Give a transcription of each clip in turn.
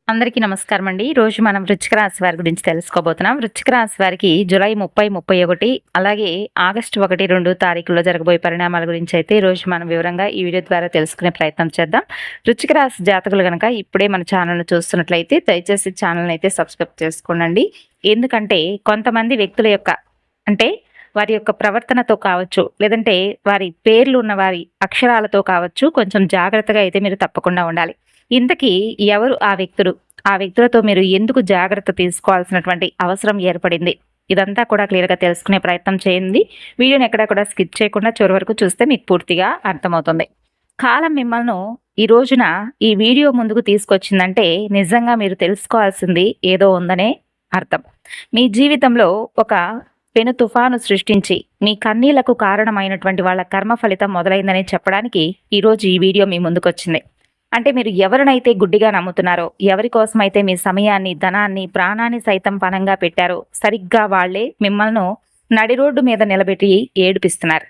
అందరికీ నమస్కారం అండి. ఈరోజు మనం వృశ్చిక రాశి వారి గురించి తెలుసుకోబోతున్నాం. వృశ్చిక రాశి వారికి జూలై 30, 31 అలాగే ఆగస్టు 1, 2 తారీఖుల్లో జరగబోయే పరిణామాల గురించి అయితే ఈరోజు మనం వివరంగా ఈ వీడియో ద్వారా తెలుసుకునే ప్రయత్నం చేద్దాం. వృశ్చిక రాశి జాతకులు గనక ఇప్పుడే మన ఛానల్‌ను చూస్తున్నట్లయితే దయచేసి ఛానల్‌ని అయితే సబ్స్క్రైబ్ చేసుకోండి. ఎందుకంటే కొంతమంది వ్యక్తుల యొక్క అంటే వారి యొక్క ప్రవర్తనతో కావచ్చు, లేదంటే వారి పేర్లు ఉన్న వారి అక్షరాలతో కావచ్చు, కొంచెం జాగ్రత్తగా అయితే మీరు తప్పకుండా ఉండాలి. ఇంతకీ ఎవరు ఆ వ్యక్తులు? ఆ వ్యక్తులతో మీరు ఎందుకు జాగ్రత్త తీసుకోవాల్సినటువంటి అవసరం ఏర్పడింది? ఇదంతా కూడా క్లియర్‌గా తెలుసుకునే ప్రయత్నం చేయండి. వీడియోని ఎక్కడా కూడా స్కిప్ చేయకుండా చివరి వరకు చూస్తే మీకు పూర్తిగా అర్థమవుతుంది. కాలం మిమ్మల్ని ఈ రోజున ఈ వీడియో ముందుకు తీసుకొచ్చిందంటే నిజంగా మీరు తెలుసుకోవాల్సింది ఏదో ఉందనే అర్థం. మీ జీవితంలో ఒక పెను తుఫాను సృష్టించి మీ కన్నీళ్లకు కారణమైనటువంటి వాళ్ళ కర్మ ఫలితం మొదలైందని చెప్పడానికి ఈరోజు ఈ వీడియో మీ ముందుకొచ్చింది. అంటే మీరు ఎవరినైతే గుడ్డిగా నమ్ముతున్నారో, ఎవరి కోసమైతే మీ సమయాన్ని, ధనాన్ని, ప్రాణాన్ని సైతం పణంగా పెట్టారో, సరిగ్గా వాళ్లే మిమ్మల్ని నడి రోడ్డు మీద నిలబెట్టి ఏడిపిస్తున్నారు.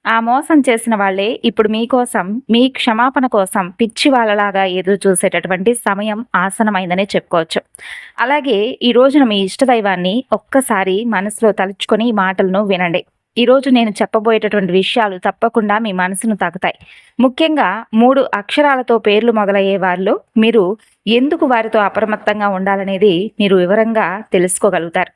ఆ మోసం చేసిన వాళ్లే ఇప్పుడు మీకోసం, మీ క్షమాపణ కోసం పిచ్చి వాళ్ళలాగా ఎదురు చూసేటటువంటి సమయం ఆసనమైందనే చెప్పుకోవచ్చు. అలాగే ఈ రోజున మీ ఇష్టదైవాన్ని ఒక్కసారి మనసులో తలుచుకొని ఈ మాటలను వినండి. ఈరోజు నేను చెప్పబోయేటటువంటి విషయాలు తప్పకుండా మీ మనసును తాకుతాయి. ముఖ్యంగా 3 అక్షరాలతో పేర్లు మొదలయ్యే వారిలో మీరు ఎందుకు వారితో అప్రమత్తంగా ఉండాలనేది మీరు వివరంగా తెలుసుకోగలుగుతారు.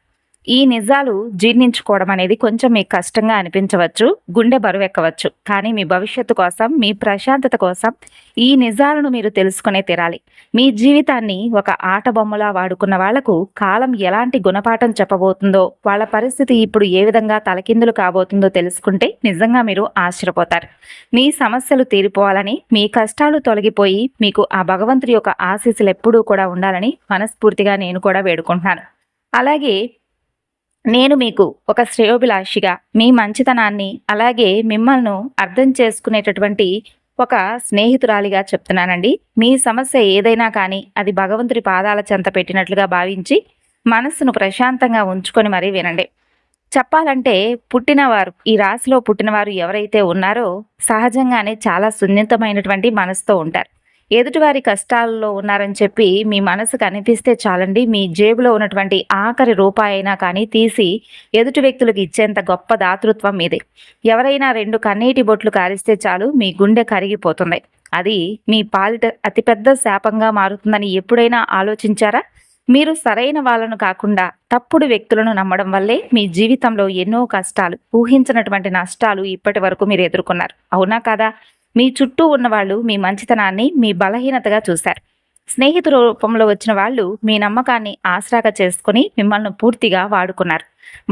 ఈ నిజాలు జీర్ణించుకోవడం అనేది కొంచెం మీకు కష్టంగా అనిపించవచ్చు, గుండె బరువెక్కవచ్చు. కానీ మీ భవిష్యత్తు కోసం, మీ ప్రశాంతత కోసం ఈ నిజాలను మీరు తెలుసుకునే తీరాలి. మీ జీవితాన్ని ఒక ఆట బొమ్మలా వాడుకున్న వాళ్లకు కాలం ఎలాంటి గుణపాఠం చెప్పబోతుందో, వాళ్ళ పరిస్థితి ఇప్పుడు ఏ విధంగా తలకిందులు కాబోతుందో తెలుసుకుంటే నిజంగా మీరు ఆశ్చర్యపోతారు. మీ సమస్యలు తీరిపోవాలని, మీ కష్టాలు తొలగిపోయి మీకు ఆ భగవంతుడి యొక్క ఆశీస్సులు ఎప్పుడూ కూడా ఉండాలని మనస్ఫూర్తిగా నేను కూడా వేడుకుంటున్నాను. అలాగే నేను మీకు ఒక శ్రేయోభిలాషిగా మీ మంచితనాన్ని, అలాగే మిమ్మల్ని అర్థం చేసుకునేటటువంటి ఒక స్నేహితురాలిగా చెప్తున్నానండి. మీ సమస్య ఏదైనా కానీ అది భగవంతుడి పాదాల చెంత పెట్టినట్లుగా భావించి మనస్సును ప్రశాంతంగా ఉంచుకొని మరీ వినండి. చెప్పాలంటే పుట్టినవారు, ఈ రాశిలో పుట్టినవారు ఎవరైతే ఉన్నారో సహజంగానే చాలా సున్నితమైనటువంటి మనసుతో ఉంటారు. ఎదుటివారి కష్టాల్లో ఉన్నారని చెప్పి మీ మనసుకు అనిపిస్తే చాలండి, మీ జేబులో ఉన్నటువంటి ఆఖరి రూపాయి అయినా కానీ తీసి ఎదుటి వ్యక్తులకు ఇచ్చేంత గొప్ప దాతృత్వం మీది. ఎవరైనా 2 కన్నీటి బొట్లు కారిస్తే చాలు మీ గుండె కరిగిపోతుంది. అది మీ పాలిట అతిపెద్ద శాపంగా మారుతుందని ఎప్పుడైనా ఆలోచించారా? మీరు సరైన వాళ్ళను కాకుండా తప్పుడు వ్యక్తులను నమ్మడం వల్లే మీ జీవితంలో ఎన్నో కష్టాలు, ఊహించినటువంటి నష్టాలు ఇప్పటి వరకు మీరు ఎదుర్కొన్నారు. అవునా కాదా? మీ చుట్టూ ఉన్నవాళ్ళు మీ మంచితనాన్ని మీ బలహీనతగా చూశారు. స్నేహితు రూపంలో వచ్చిన వాళ్ళు మీ నమ్మకాన్ని ఆసరాగా చేసుకుని మిమ్మల్ని పూర్తిగా వాడుకున్నారు.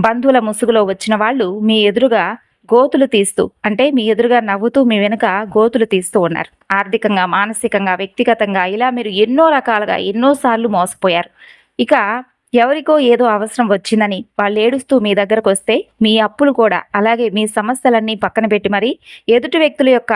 బంధువుల ముసుగులో వచ్చిన వాళ్ళు మీ ఎదురుగా గోతులు తీస్తూ, అంటే మీ ఎదురుగా నవ్వుతూ మీ వెనుక గోతులు తీస్తూ ఉన్నారు. ఆర్థికంగా, మానసికంగా, వ్యక్తిగతంగా ఇలా మీరు ఎన్నో రకాలుగా ఎన్నోసార్లు మోసపోయారు. ఇక ఎవరికో ఏదో అవసరం వచ్చిందని వాళ్ళు ఏడుస్తూ మీ దగ్గరకు వస్తే మీ అప్పులు కూడా, అలాగే మీ సమస్యలన్నీ పక్కన పెట్టి మరి ఎదుటి వ్యక్తుల యొక్క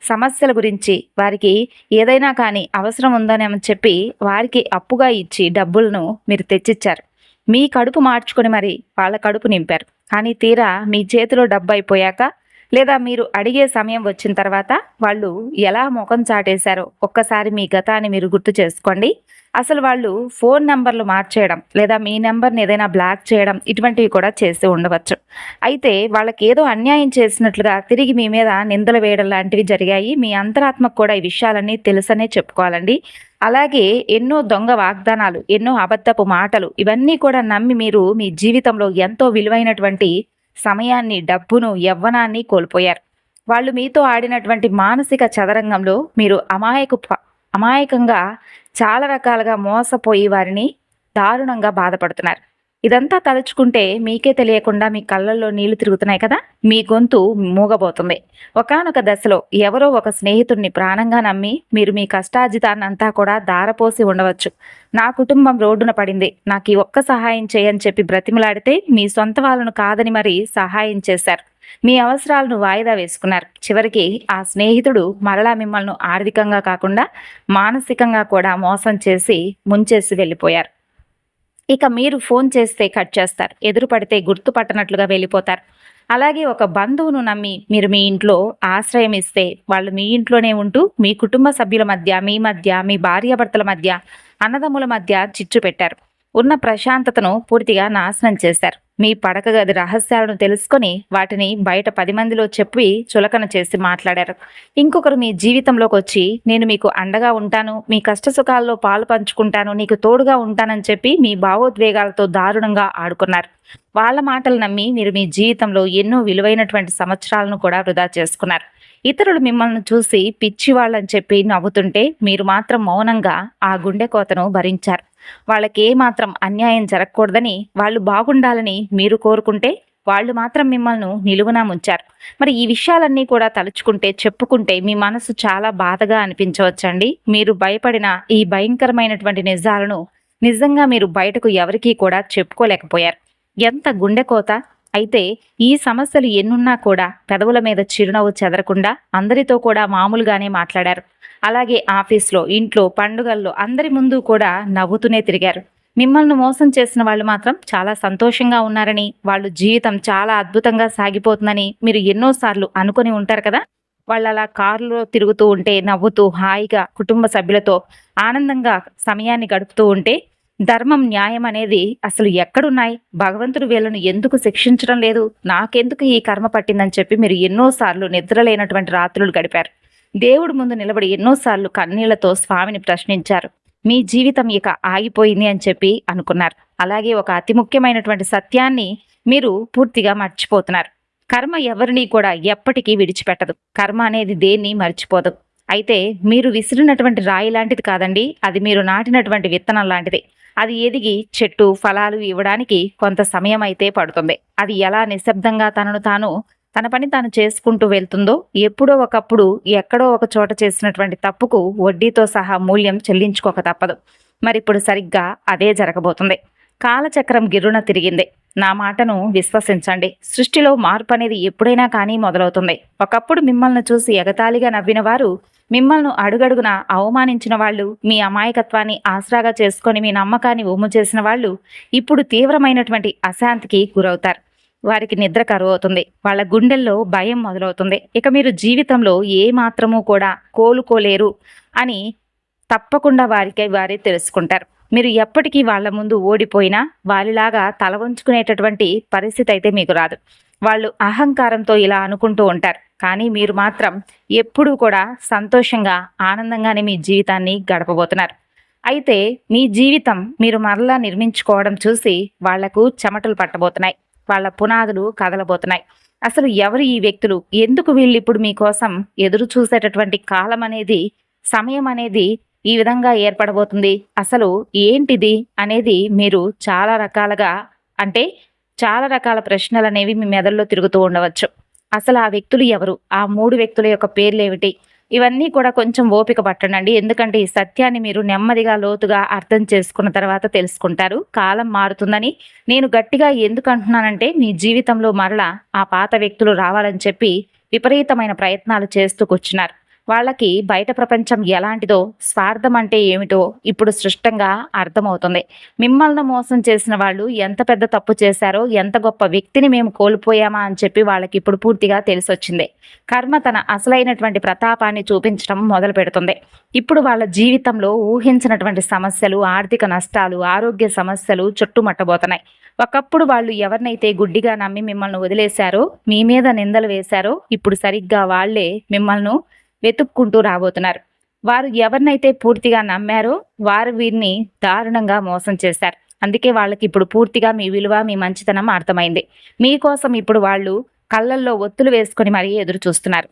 సమస్యల గురించి, వారికి ఏదైనా కానీ అవసరం ఉందని చెప్పి వారికి అప్పుగా ఇచ్చి డబ్బులను మీరు తెచ్చిచ్చారు. మీ కడుపు మార్చుకొని మరి వాళ్ళ కడుపు నింపారు. కానీ తీరా మీ చేతిలో డబ్బు అయిపోయాక, లేదా మీరు అడిగే సమయం వచ్చిన తర్వాత వాళ్ళు ఎలా ముఖం చాటేశారో ఒక్కసారి మీ గతాన్ని మీరు గుర్తు చేసుకోండి. అసలు వాళ్ళు ఫోన్ నెంబర్లు మార్చేయడం, లేదా మీ నెంబర్ని ఏదైనా బ్లాక్ చేయడం, ఇటువంటివి కూడా చేసి ఉండవచ్చు. అయితే వాళ్ళకి ఏదో అన్యాయం చేసినట్లుగా తిరిగి మీ మీద నిందలు వేయడం లాంటివి జరిగాయి. మీ అంతరాత్మకు కూడా ఈ విషయాలన్నీ తెలుసనే చెప్పుకోవాలండి. అలాగే ఎన్నో దొంగ వాగ్దానాలు, ఎన్నో అబద్ధపు మాటలు, ఇవన్నీ కూడా నమ్మి మీరు మీ జీవితంలో ఎంతో విలువైనటువంటి సమయాన్ని, డబ్బును, యవ్వనాన్ని కోల్పోయారు. వాళ్ళు మీతో ఆడినటువంటి మానసిక చదరంగంలో మీరు అమాయకంగా చాలా రకాలుగా మోసపోయి వారిని దారుణంగా బాధపడుతున్నారు. ఇదంతా తలుచుకుంటే మీకే తెలియకుండా మీ కళ్ళల్లో నీళ్లు తిరుగుతున్నాయి కదా, మీ గొంతు మూగబోతుంది. ఒకానొక దశలో ఎవరో ఒక స్నేహితుడిని ప్రాణంగా నమ్మి మీరు మీ కష్టార్జితాన్నంతా కూడా దారపోసి ఉండవచ్చు. నా కుటుంబం రోడ్డున పడింది, నాకు ఈ ఒక్క సహాయం చేయని చెప్పి బ్రతిమలాడితే మీ సొంత వాళ్ళను కాదని మరి సహాయం చేశారు. మీ అవసరాలను వాయిదా వేసుకున్నారు. చివరికి ఆ స్నేహితుడు మరలా మిమ్మల్ని ఆర్థికంగా కాకుండా మానసికంగా కూడా మోసం చేసి ముంచేసి వెళ్ళిపోయారు. ఇక మీరు ఫోన్ చేస్తే కట్ చేస్తారు. ఎదురు పడితే గుర్తుపట్టనట్లుగా వెళ్ళిపోతారు. అలాగే ఒక బంధువును నమ్మి మీరు మీ ఇంట్లో ఆశ్రయం ఇస్తే వాళ్ళు మీ ఇంట్లోనే ఉంటూ మీ కుటుంబ సభ్యుల మధ్య, మీ మధ్య, మీ భార్యాభర్తల మధ్య, అన్నదమ్ముల మధ్య చిచ్చు పెట్టారు. ఉన్న ప్రశాంతతను పూర్తిగా నాశనం చేశారు. మీ పడక గది రహస్యాలను తెలుసుకొని వాటిని బయట 10 మందిలో చెప్పి చులకన చేసి మాట్లాడారు. ఇంకొకరు మీ జీవితంలోకి వచ్చి నేను మీకు అండగా ఉంటాను, మీ కష్టసుఖాల్లో పాలు పంచుకుంటాను, నీకు తోడుగా ఉంటానని చెప్పి మీ భావోద్వేగాలతో దారుణంగా ఆడుకున్నారు. వాళ్ళ మాటలు నమ్మి మీరు మీ జీవితంలో ఎన్నో విలువైనటువంటి సంవత్సరాలను కూడా వృధా చేసుకున్నారు. ఇతరులు మిమ్మల్ని చూసి పిచ్చివాళ్ళని చెప్పి నవ్వుతుంటే మీరు మాత్రం మౌనంగా ఆ గుండె కోతను భరించారు. వాళ్ళకే మాత్రం అన్యాయం జరగకూడదని, వాళ్ళు బాగుండాలని మీరు కోరుకుంటే వాళ్ళు మాత్రం మిమ్మల్ని నిలువునా ముంచారు. మరి ఈ విషయాలన్నీ కూడా తలుచుకుంటే, చెప్పుకుంటే మీ మనసు చాలా బాధగా అనిపించవచ్చండి. మీరు భయపడిన ఈ భయంకరమైనటువంటి నిజాలను నిజంగా మీరు బయటకు ఎవరికీ కూడా చెప్పుకోలేకపోయారు. ఎంత గుండెకోత! అయితే ఈ సమస్యలు ఎన్నున్నా కూడా పెదవుల మీద చిరునవ్వు చెదరకుండా అందరితో కూడా మామూలుగానే మాట్లాడారు. అలాగే ఆఫీస్లో, ఇంట్లో, పండుగల్లో అందరి ముందు కూడా నవ్వుతూనే తిరిగారు. మిమ్మల్ని మోసం చేసిన వాళ్ళు మాత్రం చాలా సంతోషంగా ఉన్నారని, వాళ్ళు జీవితం చాలా అద్భుతంగా సాగిపోతుందని మీరు ఎన్నోసార్లు అనుకొని ఉంటారు కదా. వాళ్ళు అలా కారులో తిరుగుతూ ఉంటే నవ్వుతూ హాయిగా కుటుంబ సభ్యులతో ఆనందంగా సమయాన్ని గడుపుతూ ఉంటే ధర్మం, న్యాయం అనేది అసలు ఎక్కడున్నాయి? భగవంతుడు వీళ్ళను ఎందుకు శిక్షించడం లేదు? నాకెందుకు ఈ కర్మ పట్టిందని చెప్పి మీరు ఎన్నోసార్లు నిద్రలేనటువంటి రాత్రులు గడిపారు. దేవుడి ముందు నిలబడి ఎన్నోసార్లు కన్నీళ్లతో స్వామిని ప్రశ్నించారు. మీ జీవితం ఇక ఆగిపోయింది అని చెప్పి అనుకున్నారు. అలాగే ఒక అతి ముఖ్యమైనటువంటి సత్యాన్ని మీరు పూర్తిగా మర్చిపోతున్నారు. కర్మ ఎవరిని కూడా ఎప్పటికీ విడిచిపెట్టదు. కర్మ అనేది దేన్ని మర్చిపోదు. అయితే మీరు విసిరినటువంటి రాయి లాంటిది కాదండి, అది మీరు నాటినటువంటి విత్తనం లాంటిది. అది ఎదిగి చెట్టు ఫలాలు ఇవ్వడానికి కొంత సమయం అయితే పడుతుంది. అది ఎలా నిశ్శబ్దంగా తన పని తాను చేసుకుంటూ వెళ్తుందో, ఎప్పుడో ఒకప్పుడు ఎక్కడో ఒక చోట చేసినటువంటి తప్పుకు వడ్డీతో సహా మూల్యం చెల్లించుకోక తప్పదు. మరిప్పుడు సరిగ్గా అదే జరగబోతుంది. కాలచక్రం గిర్రున తిరిగింది. నా మాటను విశ్వసించండి. సృష్టిలో మార్పు అనేది ఎప్పుడైనా కానీ మొదలవుతుంది. ఒకప్పుడు మిమ్మల్ని చూసి ఎగతాళిగా నవ్విన వారు, మిమ్మల్ని అడుగడుగున అవమానించిన వాళ్ళు, మీ అమాయకత్వాన్ని ఆసరాగా చేసుకొని మీ నమ్మకాన్ని ఒమ్ము చేసిన వాళ్ళు ఇప్పుడు తీవ్రమైనటువంటి అశాంతికి గురవుతారు. వారికి నిద్ర కరువవుతుంది. వాళ్ళ గుండెల్లో భయం మొదలవుతుంది. ఇక మీరు జీవితంలో ఏ మాత్రమూ కూడా కోలుకోలేరు అని తప్పకుండా వారే తెలుసుకుంటారు. మీరు ఎప్పటికీ వాళ్ళ ముందు ఓడిపోయినా వారిలాగా తల వంచుకునేటటువంటి పరిస్థితి అయితే మీకు రాదు. వాళ్ళు అహంకారంతో ఇలా అనుకుంటూ ఉంటారు. కానీ మీరు మాత్రం ఎప్పుడూ కూడా సంతోషంగా, ఆనందంగానే మీ జీవితాన్ని గడపబోతున్నారు. అయితే మీ జీవితం మీరు మరలా నిర్మించుకోవడం చూసి వాళ్లకు చెమటలు పట్టబోతున్నాయి. వాళ్ళ పునాదులు కదలబోతున్నాయి. అసలు ఎవరు ఈ వ్యక్తులు? ఎందుకు వీళ్ళు ఇప్పుడు మీకోసం ఎదురు చూసేటటువంటి కాలం అనేది, సమయం అనేది ఈ విధంగా ఏర్పడబోతుంది? అసలు ఏంటిది అనేది మీరు చాలా రకాల ప్రశ్నలు అనేవి మీ మెదడులో తిరుగుతూ ఉండవచ్చు. అసలు ఆ వ్యక్తులు ఎవరు? ఆ 3 వ్యక్తుల యొక్క పేర్లేమిటి? ఇవన్నీ కూడా కొంచెం ఓపిక పట్టండి. ఎందుకంటే ఈ సత్యాన్ని మీరు నెమ్మదిగా, లోతుగా అర్థం చేసుకున్న తర్వాత తెలుసుకుంటారు. కాలం మారుతుందని నేను గట్టిగా ఎందుకు అంటున్నానంటే, మీ జీవితంలో మరలా ఆ పాత వ్యక్తులు రావాలని చెప్పి విపరీతమైన ప్రయత్నాలు చేస్తూ కూర్చున్నారు. వాళ్ళకి బయట ప్రపంచం ఎలాంటిదో, స్వార్థం అంటే ఏమిటో ఇప్పుడు స్పష్టంగా అర్థమవుతుంది. మిమ్మల్ని మోసం చేసిన వాళ్ళు ఎంత పెద్ద తప్పు చేశారో, ఎంత గొప్ప వ్యక్తిని మేము కోల్పోయామా అని చెప్పి వాళ్ళకి ఇప్పుడు పూర్తిగా తెలిసొచ్చింది. కర్మ తన అసలైనటువంటి ప్రతాపాన్ని చూపించడం మొదలు పెడుతుంది. ఇప్పుడు వాళ్ళ జీవితంలో ఊహించినటువంటి సమస్యలు, ఆర్థిక నష్టాలు, ఆరోగ్య సమస్యలు చుట్టుముట్టబోతున్నాయి. ఒకప్పుడు వాళ్ళు ఎవరినైతే గుడ్డిగా నమ్మి మిమ్మల్ని వదిలేశారో, మీ మీద నిందలు వేశారో, ఇప్పుడు సరిగ్గా వాళ్లే మిమ్మల్ని వెతుక్కుంటూ రాబోతున్నారు. వారు ఎవరినైతే పూర్తిగా నమ్మారో వారు వీరిని దారుణంగా మోసం చేశారు. అందుకే వాళ్ళకి ఇప్పుడు పూర్తిగా మీ విలువ, మీ మంచితనం అర్థమైంది. మీకోసం ఇప్పుడు వాళ్ళు కళ్ళల్లో ఒత్తులు వేసుకొని మరీ ఎదురు చూస్తున్నారు.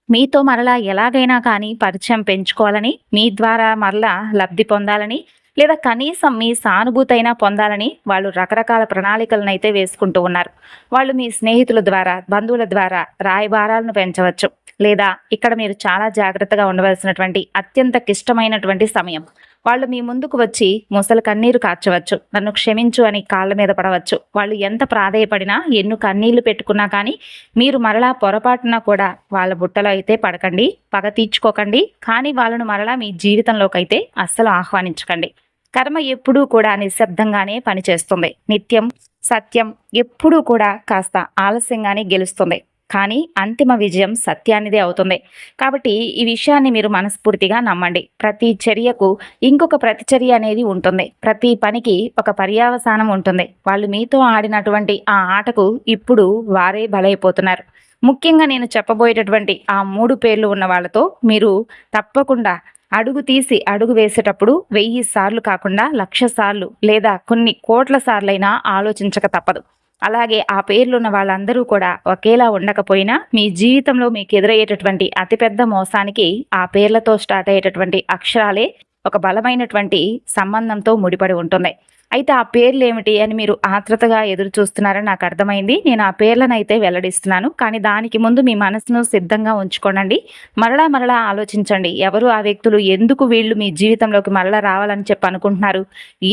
మీతో మరలా ఎలాగైనా కానీ పరిచయం పెంచుకోవాలని, మీ ద్వారా మరలా లబ్ధి పొందాలని, లేదా కనీసం మీ సానుభూతైనా పొందాలని వాళ్ళు రకరకాల ప్రణాళికలనైతే వేసుకుంటూ ఉన్నారు. వాళ్ళు మీ స్నేహితుల ద్వారా, బంధువుల ద్వారా రాయబారాలను పెంచవచ్చు. లేదా ఇక్కడ మీరు చాలా జాగ్రత్తగా ఉండవలసినటువంటి అత్యంత క్లిష్టమైనటువంటి సమయం. వాళ్ళు మీ ముందుకు వచ్చి ముసలి కన్నీరు కార్చవచ్చు. నన్ను క్షమించు అని కాళ్ళ మీద పడవచ్చు. వాళ్ళు ఎంత ప్రాధేయపడినా, ఎన్ను కన్నీళ్లు పెట్టుకున్నా కానీ మీరు మరలా పొరపాటున కూడా వాళ్ళ బుట్టలో అయితే పడకండి. పగ తీర్చుకోకండి. కానీ వాళ్ళను మరలా మీ జీవితంలోకి అయితే అస్సలు ఆహ్వానించకండి. కర్మ ఎప్పుడూ కూడా నిశ్శబ్దంగానే పనిచేస్తుంది. నిత్యం సత్యం ఎప్పుడూ కూడా కాస్త ఆలస్యంగానే గెలుస్తుంది. కానీ అంతిమ విజయం సత్యానిదే అవుతుంది. కాబట్టి ఈ విషయాన్ని మీరు మనస్ఫూర్తిగా నమ్మండి. ప్రతి చర్యకు ఇంకొక ప్రతిచర్య అనేది ఉంటుంది. ప్రతి పనికి ఒక పర్యవసానం ఉంటుంది. వాళ్ళు మీతో ఆడినటువంటి ఆ ఆటకు ఇప్పుడు వారే బలైపోతున్నారు. ముఖ్యంగా నేను చెప్పబోయేటటువంటి ఆ 3 పేర్లు ఉన్న వాళ్ళతో మీరు తప్పకుండా అడుగు తీసి అడుగు వేసేటప్పుడు 1000 సార్లు కాకుండా 1,00,000 సార్లు లేదా కొన్ని కోట్ల సార్లైనా ఆలోచించక తప్పదు. అలాగే ఆ పేర్లున్న వాళ్ళందరూ కూడా ఒకేలా ఉండకపోయినా మీ జీవితంలో మీకు ఎదురయ్యేటటువంటి అతిపెద్ద మోసానికి ఆ పేర్లతో స్టార్ట్ అయ్యేటటువంటి అక్షరాలే ఒక బలమైనటువంటి సంబంధంతో ముడిపడి ఉంటుంది. అయితే ఆ పేర్లు ఏమిటి అని మీరు ఆత్రుతగా ఎదురు చూస్తున్నారని నాకు అర్థమైంది. నేను ఆ పేర్లను అయితే వెల్లడిస్తున్నాను. కానీ దానికి ముందు మీ మనసును సిద్ధంగా ఉంచుకోనండి. మరలా ఆలోచించండి. ఎవరు ఆ వ్యక్తులు, ఎందుకు వీళ్ళు మీ జీవితంలోకి మరలా రావాలని చెప్పి అనుకుంటున్నారు,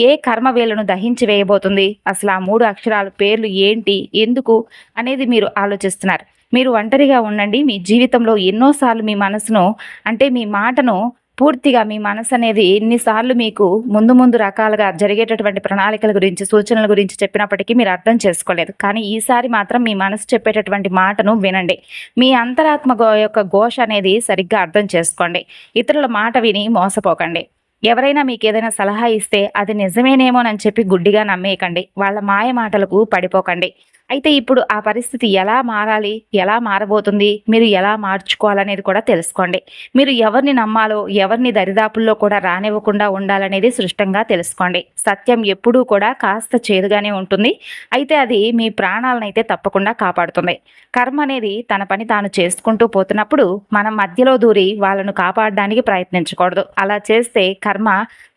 ఏ కర్మ వీళ్ళను దహించి వేయబోతుంది, అసలు ఆ 3 అక్షరాల పేర్లు ఏంటి, ఎందుకు అనేది మీరు ఆలోచిస్తున్నారు. మీరు ఒంటరిగా ఉండండి. మీ జీవితంలో ఎన్నోసార్లు మీ మనసును అంటే మీ మాటను పూర్తిగా మీ మనసు అనేది ఎన్నిసార్లు మీకు ముందు రకాలుగా జరిగేటటువంటి ప్రణాళికల గురించి, సూచనల గురించి చెప్పినప్పటికీ మీరు అర్థం చేసుకోలేదు. కానీ ఈసారి మాత్రం మీ మనసు చెప్పేటటువంటి మాటను వినండి. మీ అంతరాత్మ యొక్క ఘోష అనేది సరిగ్గా అర్థం చేసుకోండి. ఇతరుల మాట విని మోసపోకండి. ఎవరైనా మీకు ఏదైనా సలహా ఇస్తే అది నిజమేనేమోనని చెప్పి గుడ్డిగా నమ్మేయకండి. వాళ్ళ మాయ మాటలకు పడిపోకండి. అయితే ఇప్పుడు ఆ పరిస్థితి ఎలా మారాలి, ఎలా మారబోతుంది, మీరు ఎలా మార్చుకోవాలనేది కూడా తెలుసుకోండి. మీరు ఎవరిని నమ్మాలో, ఎవరిని దరిదాపుల్లో కూడా రానివ్వకుండా ఉండాలనేది స్పష్టంగా తెలుసుకోండి. సత్యం ఎప్పుడూ కూడా కాస్త చేదుగానే ఉంటుంది. అయితే అది మీ ప్రాణాలనైతే తప్పకుండా కాపాడుతుంది. కర్మ అనేది తన పని తాను చేసుకుంటూ పోతున్నప్పుడు మనం మధ్యలో దూరి వాళ్ళను కాపాడడానికి ప్రయత్నించకూడదు. అలా చేస్తే కర్మ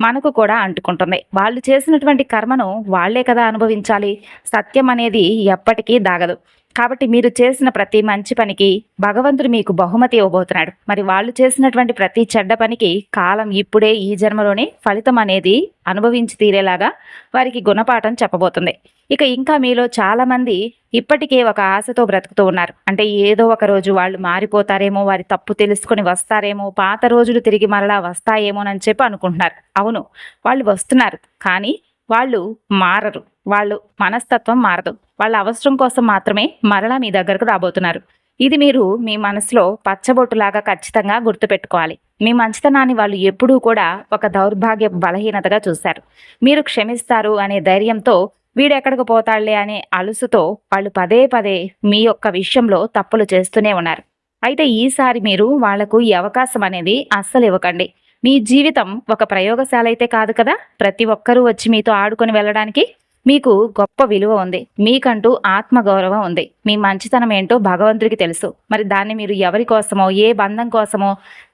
మనకు కూడా అంటుకుంటుంది. వాళ్ళు చేసినటువంటి కర్మను వాళ్లే కదా అనుభవించాలి. సత్యం అనేది ఎప్పటికీ దాగదు. కాబట్టి మీరు చేసిన ప్రతి మంచి పనికి భగవంతుడు మీకు బహుమతి ఇవ్వబోతున్నాడు. మరి వాళ్ళు చేసినటువంటి ప్రతి చెడ్డ పనికి కాలం ఇప్పుడే ఈ జన్మలోనే ఫలితం అనేది అనుభవించి తీరేలాగా వారికి గుణపాఠం చెప్పబోతుంది. ఇక ఇంకా మీలో చాలామంది ఇప్పటికే ఒక ఆశతో బ్రతుకుతూ ఉన్నారు. అంటే ఏదో ఒక రోజు వాళ్ళు మారిపోతారేమో, వారి తప్పు తెలుసుకొని వస్తారేమో, పాత రోజులు తిరిగి మరలా వస్తాయేమోనని చెప్పి అనుకుంటున్నారు. అవును, వాళ్ళు వస్తున్నారు. కానీ వాళ్ళు మారరు. వాళ్ళు మనస్తత్వం మారదు. వాళ్ళ అవసరం కోసం మాత్రమే మరలా మీ దగ్గరకు రాబోతున్నారు. ఇది మీరు మీ మనసులో పచ్చబొట్టులాగా ఖచ్చితంగా గుర్తుపెట్టుకోవాలి. మీ మంచితనాన్ని వాళ్ళు ఎప్పుడూ కూడా ఒక దౌర్భాగ్య బలహీనతగా చూశారు. మీరు క్షమిస్తారు అనే ధైర్యంతో వీడెక్కడికి పోతాళ్లే అనే అలుసుతో వాళ్ళు పదే పదే మీ యొక్క విషయంలో తప్పులు చేస్తూనే ఉన్నారు. అయితే ఈసారి మీరు వాళ్లకు ఈ అవకాశం అనేది అస్సలు ఇవ్వకండి. మీ జీవితం ఒక ప్రయోగశాల అయితే కాదు కదా. ప్రతి ఒక్కరూ వచ్చి మీతో ఆడుకొని వెళ్ళడానికి. మీకు గొప్ప విలువ ఉంది. మీకంటూ ఆత్మగౌరవం ఉంది. మీ మంచితనం ఏంటో భగవంతుడికి తెలుసు. మరి దాన్ని మీరు ఎవరి కోసమో, ఏ బంధం కోసమో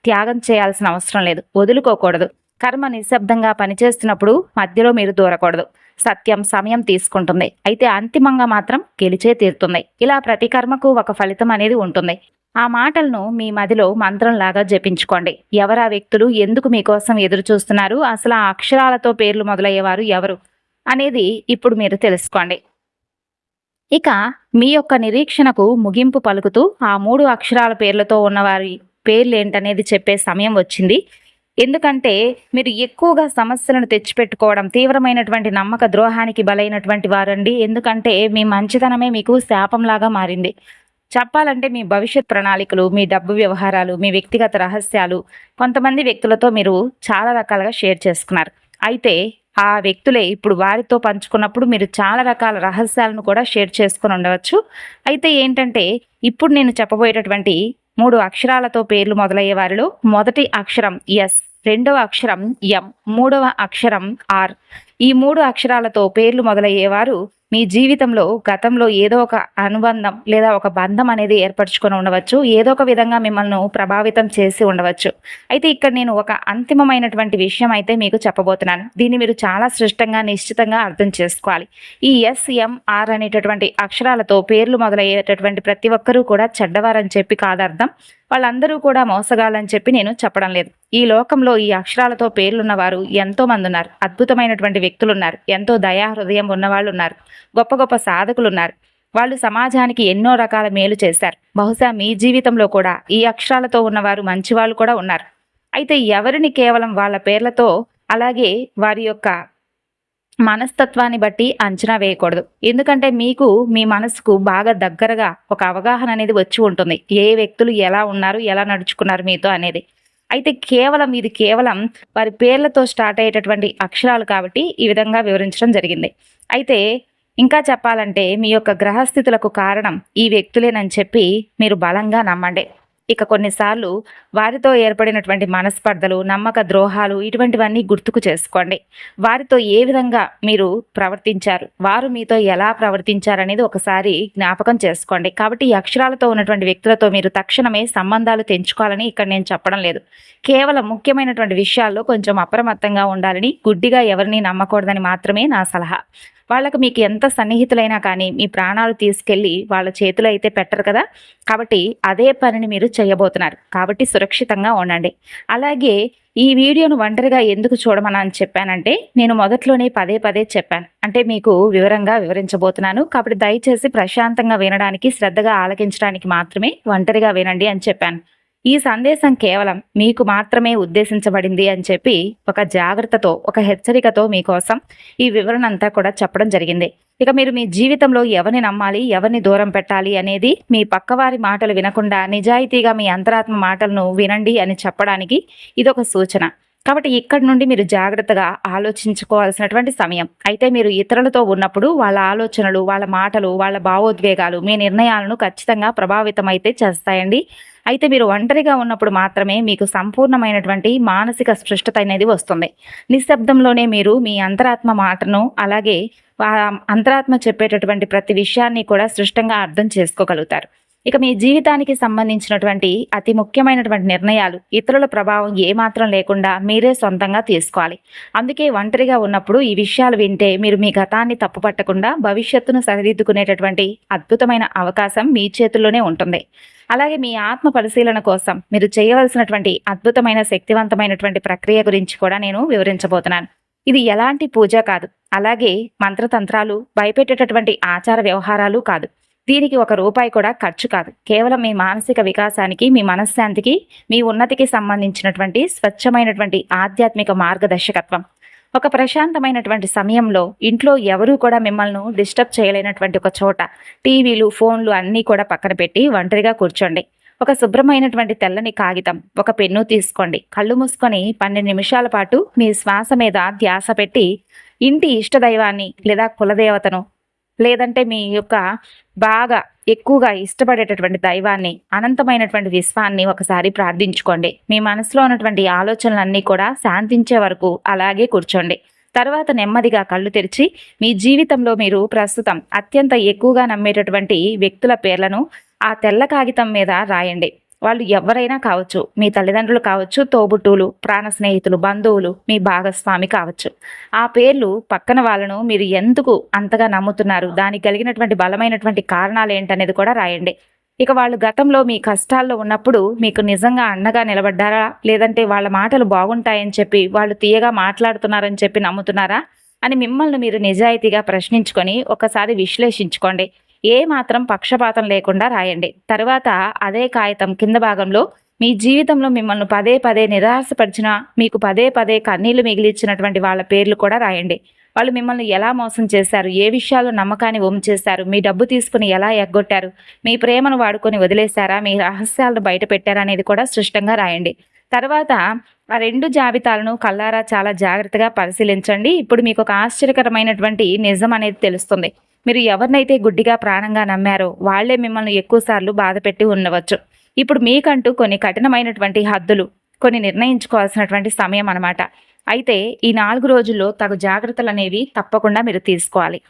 త్యాగం చేయాల్సిన అవసరం లేదు. వదులుకోకూడదు. కర్మ నిశ్శబ్దంగా పనిచేస్తున్నప్పుడు మధ్యలో మీరు దూరకూడదు. సత్యం సమయం తీసుకుంటుంది. అయితే అంతిమంగా మాత్రం గెలిచే తీరుతుంది. ఇలా ప్రతి కర్మకు ఒక ఫలితం అనేది ఉంటుంది. ఆ మాటలను మీ మదిలో మంత్రంలాగా జపించుకోండి. ఎవరా వ్యక్తులు, ఎందుకు మీకోసం ఎదురు చూస్తున్నారు, అసలు ఆ అక్షరాలతో పేర్లు మొదలయ్యేవారు ఎవరు అనేది ఇప్పుడు మీరు తెలుసుకోండి. ఇక మీ యొక్క నిరీక్షణకు ముగింపు పలుకుతూ ఆ 3 అక్షరాల పేర్లతో ఉన్నవారి పేర్లు ఏంటనేది చెప్పే సమయం వచ్చింది. ఎందుకంటే మీరు ఎక్కువగా సమస్యలను తెచ్చిపెట్టుకోవడం, తీవ్రమైనటువంటి నమ్మక ద్రోహానికి బలైనటువంటి వారండి. ఎందుకంటే మీ మంచితనమే మీకు శాపంలాగా మారింది. చెప్పాలంటే మీ భవిష్యత్ ప్రణాళికలు, మీ డబ్బు వ్యవహారాలు, మీ వ్యక్తిగత రహస్యాలు కొంతమంది వ్యక్తులతో మీరు చాలా రకాలుగా షేర్ చేసుకున్నారు. అయితే ఆ వ్యక్తులే ఇప్పుడు వారితో పంచుకున్నప్పుడు మీరు చాలా రకాల రహస్యాలను కూడా షేర్ చేసుకుని ఉండవచ్చు. అయితే ఏంటంటే ఇప్పుడు నేను చెప్పబోయేటటువంటి 3 అక్షరాలతో పేర్లు మొదలయ్యే వారిలో మొదటి అక్షరం ఎస్, రెండవ అక్షరం ఎం, మూడవ అక్షరం ఆర్. ఈ 3 అక్షరాలతో పేర్లు మొదలయ్యేవారు మీ జీవితంలో గతంలో ఏదో ఒక అనుబంధం లేదా ఒక బంధం అనేది ఏర్పరచుకొని ఉండవచ్చు. ఏదో ఒక విధంగా మిమ్మల్ని ప్రభావితం చేసి ఉండవచ్చు. అయితే ఇక్కడ నేను ఒక అంతిమమైనటువంటి విషయం అయితే మీకు చెప్పబోతున్నాను. దీన్ని మీరు చాలా స్పష్టంగా, నిశ్చితంగా అర్థం చేసుకోవాలి. ఈ ఎస్ఎంఆర్ అనేటటువంటి అక్షరాలతో పేర్లు మొదలయ్యేటటువంటి ప్రతి ఒక్కరూ కూడా చెడ్డవారని చెప్పి కాదర్థం. వాళ్ళందరూ కూడా మోసగాళ్ళని చెప్పి నేను చెప్పడం లేదు. ఈ లోకంలో ఈ అక్షరాలతో పేర్లున్నవారు ఎంతో మంది ఉన్నారు. అద్భుతమైనటువంటి వ్యక్తులు ఉన్నారు. ఎంతో దయా హృదయం ఉన్నవాళ్ళు ఉన్నారు. గొప్ప గొప్ప సాధకులు ఉన్నారు. వాళ్ళు సమాజానికి ఎన్నో రకాల మేలు చేశారు. బహుశా మీ జీవితంలో కూడా ఈ అక్షరాలతో ఉన్నవారు మంచివాళ్ళు కూడా ఉన్నారు. అయితే ఎవరిని కేవలం వాళ్ళ పేర్లతో అలాగే వారి యొక్క మనస్తత్వాన్ని బట్టి అంచనా వేయకూడదు. ఎందుకంటే మీకు మీ మనసుకు బాగా దగ్గరగా ఒక అవగాహన అనేది వచ్చి ఉంటుంది. ఏ వ్యక్తులు ఎలా ఉన్నారు, ఎలా నడుచుకున్నారు మీతో అనేది. అయితే ఇది కేవలం వారి పేర్లతో స్టార్ట్ అయ్యేటటువంటి అక్షరాలు కాబట్టి ఈ విధంగా వివరించడం జరిగింది. అయితే ఇంకా చెప్పాలంటే మీ యొక్క గ్రహస్థితులకు కారణం ఈ వ్యక్తులేనని చెప్పి మీరు బలంగా నమ్మండి. ఇక కొన్నిసార్లు వారితో ఏర్పడినటువంటి మనస్పర్ధలు, నమ్మక ద్రోహాలు ఇటువంటివన్నీ గుర్తుకు చేసుకోండి. వారితో ఏ విధంగా మీరు ప్రవర్తించారు, వారు మీతో ఎలా ప్రవర్తించారనేది ఒకసారి జ్ఞాపకం చేసుకోండి. కాబట్టి ఈ అక్షరాలతో ఉన్నటువంటి వ్యక్తులతో మీరు తక్షణమే సంబంధాలు తెంచుకోవాలని ఇక్కడ నేను చెప్పడం లేదు. కేవలం ముఖ్యమైనటువంటి విషయాల్లో కొంచెం అప్రమత్తంగా ఉండాలని, గుడ్డిగా ఎవరిని నమ్మకూడదని మాత్రమే నా సలహా. వాళ్ళకు మీకు ఎంత సన్నిహితులైనా కానీ మీ ప్రాణాలు తీసుకెళ్ళి వాళ్ళ చేతిలో అయితే పెట్టరు కదా. కాబట్టి అదే పనిని మీరు చేయబోతున్నారు. కాబట్టి సురక్షితంగా ఉండండి. అలాగే ఈ వీడియోను ఒంటరిగా ఎందుకు చూడమని చెప్పానంటే, నేను మొదట్లోనే పదే పదే చెప్పాను. అంటే మీకు వివరంగా వివరించబోతున్నాను. కాబట్టి దయచేసి ప్రశాంతంగా వినడానికి, శ్రద్ధగా ఆలకించడానికి మాత్రమే ఒంటరిగా వినండి అని చెప్పాను. ఈ సందేశం కేవలం మీకు మాత్రమే ఉద్దేశించబడింది అని చెప్పి ఒక జాగ్రత్తతో, ఒక హెచ్చరికతో మీకోసం ఈ వివరణ అంతా కూడా చెప్పడం జరిగింది. ఇక మీరు మీ జీవితంలో ఎవరిని నమ్మాలి, ఎవరిని దూరం పెట్టాలి అనేది మీ పక్కవారి మాటలు వినకుండా నిజాయితీగా మీ అంతరాత్మ మాటలను వినండి అని చెప్పడానికి ఇదొక సూచన. కాబట్టి ఇక్కడి నుండి మీరు జాగ్రత్తగా ఆలోచించుకోవాల్సినటువంటి సమయం. అయితే మీరు ఇతరులతో ఉన్నప్పుడు వాళ్ళ ఆలోచనలు, వాళ్ళ మాటలు, వాళ్ళ భావోద్వేగాలు మీ నిర్ణయాలను ఖచ్చితంగా ప్రభావితమైతే చేస్తాయండి. అయితే మీరు ఒంటరిగా ఉన్నప్పుడు మాత్రమే మీకు సంపూర్ణమైనటువంటి మానసిక స్పష్టత అనేది వస్తుంది. నిశ్శబ్దంలోనే మీరు మీ అంతరాత్మ మాటను, అలాగే అంతరాత్మ చెప్పేటటువంటి ప్రతి విషయాన్ని కూడా స్పష్టంగా అర్థం చేసుకోగలుగుతారు. ఇక మీ జీవితానికి సంబంధించినటువంటి అతి ముఖ్యమైనటువంటి నిర్ణయాలు ఇతరుల ప్రభావం ఏమాత్రం లేకుండా మీరే సొంతంగా తీసుకోవాలి. అందుకే ఒంటరిగా ఉన్నప్పుడు ఈ విషయాలు వింటే మీరు మీ గతాన్ని తప్పుపట్టకుండా భవిష్యత్తును సరిదిద్దుకునేటటువంటి అద్భుతమైన అవకాశం మీ చేతుల్లోనే ఉంటుంది. అలాగే మీ ఆత్మ పరిశీలన కోసం మీరు చేయవలసినటువంటి అద్భుతమైన శక్తివంతమైనటువంటి ప్రక్రియ గురించి కూడా నేను వివరించబోతున్నాను. ఇది ఎలాంటి పూజ కాదు, అలాగే మంత్రతంత్రాలు, భయపెట్టేటటువంటి ఆచార వ్యవహారాలు కాదు. దీనికి ₹1 కూడా ఖర్చు కాదు. కేవలం మీ మానసిక వికాసానికి, మీ మనశ్శాంతికి, మీ ఉన్నతికి సంబంధించినటువంటి స్వచ్ఛమైనటువంటి ఆధ్యాత్మిక మార్గదర్శకత్వం. ఒక ప్రశాంతమైనటువంటి సమయంలో ఇంట్లో ఎవరూ కూడా మిమ్మల్ని డిస్టర్బ్ చేయలేనటువంటి ఒక చోట టీవీలు, ఫోన్లు అన్నీ కూడా పక్కన పెట్టి ఒంటరిగా కూర్చోండి. ఒక శుభ్రమైనటువంటి తెల్లని కాగితం, ఒక పెన్ను తీసుకోండి. కళ్ళు మూసుకొని 12 నిమిషాల పాటు మీ శ్వాస మీద ధ్యాస పెట్టి ఇంటి ఇష్టదైవాన్ని లేదా కులదేవతను, లేదంటే మీ యొక్క బాగా ఎక్కువగా ఇష్టపడేటటువంటి దైవాన్ని, అనంతమైనటువంటి విశ్వాన్ని ఒకసారి ప్రార్థించుకోండి. మీ మనసులో ఉన్నటువంటి ఆలోచనలన్నీ కూడా శాంతించే వరకు అలాగే కూర్చోండి. తర్వాత నెమ్మదిగా కళ్ళు తెరిచి మీ జీవితంలో మీరు ప్రస్తుతం అత్యంత ఎక్కువగా నమ్మేటటువంటి వ్యక్తుల పేర్లను ఆ తెల్ల కాగితం మీద రాయండి. వాళ్ళు ఎవరైనా కావచ్చు, మీ తల్లిదండ్రులు కావచ్చు, తోబుట్టువులు, ప్రాణ స్నేహితులు, బంధువులు, మీ భాగస్వామి కావచ్చు. ఆ పేర్లు పక్కన వాళ్ళను మీరు ఎందుకు అంతగా నమ్ముతున్నారు, దానికి కలిగినటువంటి బలమైనటువంటి కారణాలు ఏంటనేది కూడా రాయండి. ఇక వాళ్ళు గతంలో మీ కష్టాల్లో ఉన్నప్పుడు మీకు నిజంగా అండగా నిలబడ్డారా, లేదంటే వాళ్ళ మాటలు బాగుంటాయని చెప్పి వాళ్ళు తీయగా మాట్లాడుతున్నారని చెప్పి నమ్ముతున్నారా అని మిమ్మల్ని మీరు నిజాయితీగా ప్రశ్నించుకొని ఒకసారి విశ్లేషించుకోండి. ఏ మాత్రం పక్షపాతం లేకుండా రాయండి. తర్వాత అదే కాగితం కింద భాగంలో మీ జీవితంలో మిమ్మల్ని పదే పదే నిరాశపరిచిన, మీకు పదే పదే కన్నీళ్లు మిగిలిచ్చినటువంటి వాళ్ళ పేర్లు కూడా రాయండి. వాళ్ళు మిమ్మల్ని ఎలా మోసం చేశారు, ఏ విషయాల్లో నమ్మకాన్ని చేశారు, మీ డబ్బు తీసుకుని ఎలా ఎగ్గొట్టారు, మీ ప్రేమను వాడుకొని వదిలేశారా, మీ రహస్యాలను బయట పెట్టారా అనేది కూడా స్పష్టంగా రాయండి. తర్వాత ఆ 2 జాబితాలను కళ్ళారా చాలా జాగ్రత్తగా పరిశీలించండి. ఇప్పుడు మీకు ఒక ఆశ్చర్యకరమైనటువంటి నిజం అనేది తెలుస్తుంది. మీరు ఎవరినైతే గుడ్డిగా ప్రాణంగా నమ్మారో వాళ్లే మిమ్మల్ని ఎక్కువసార్లు బాధపెట్టి ఉండవచ్చు. ఇప్పుడు మీకంటూ కొన్ని కఠినమైనటువంటి హద్దులు, కొన్ని నిర్ణయించుకోవాల్సినటువంటి సమయం అన్నమాట. అయితే ఈ 4 రోజుల్లో తగు జాగ్రత్తలు అనేవి తప్పకుండా మీరు తీసుకోవాలి.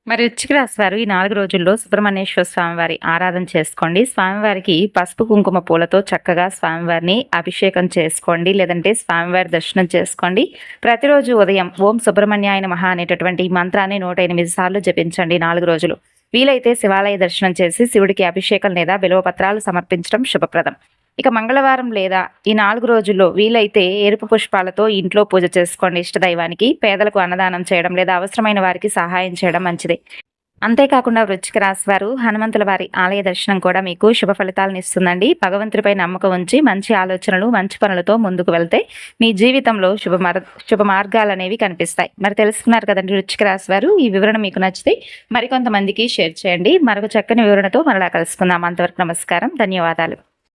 మరి వృశ్చిక రాశి వారు ఈ 4 రోజుల్లో సుబ్రహ్మణ్యేశ్వర స్వామివారి ఆరాధన చేసుకోండి. స్వామివారికి పసుపు కుంకుమ పూలతో చక్కగా స్వామివారిని అభిషేకం చేసుకోండి, లేదంటే స్వామివారి దర్శనం చేసుకోండి. ప్రతిరోజు ఉదయం ఓం సుబ్రహ్మణ్యాయ నమః అనేటటువంటి మంత్రాన్ని 108 సార్లు జపించండి 4 రోజులు. వీలైతే శివాలయ దర్శనం చేసి శివుడికి అభిషేకం లేదా బిల్వపత్రాలు సమర్పించడం శుభప్రదం. ఇక మంగళవారం లేదా ఈ 4 రోజుల్లో వీలైతే ఎరుపు పుష్పాలతో ఇంట్లో పూజ చేసుకోండి. ఇష్టదైవానికి పేదలకు అన్నదానం చేయడం లేదా అవసరమైన వారికి సహాయం చేయడం మంచిది. అంతేకాకుండా వృశ్చిక రాశి వారు హనుమంతుల వారి ఆలయ దర్శనం కూడా మీకు శుభ ఫలితాలను ఇస్తుందండి. భగవంతుడిపై నమ్మకం ఉంచి మంచి ఆలోచనలు మంచి పనులతో ముందుకు వెళ్తే మీ జీవితంలో శుభ మార్గాలు అనేవి కనిపిస్తాయి. మరి తెలుసుకున్నారు కదండి వృశ్చిక రాశి వారు. ఈ వివరణ మీకు నచ్చితే మరికొంతమందికి షేర్ చేయండి. మరొక చక్కని వివరణతో మరలా కలుసుకుందాం. అంతవరకు నమస్కారం, ధన్యవాదాలు.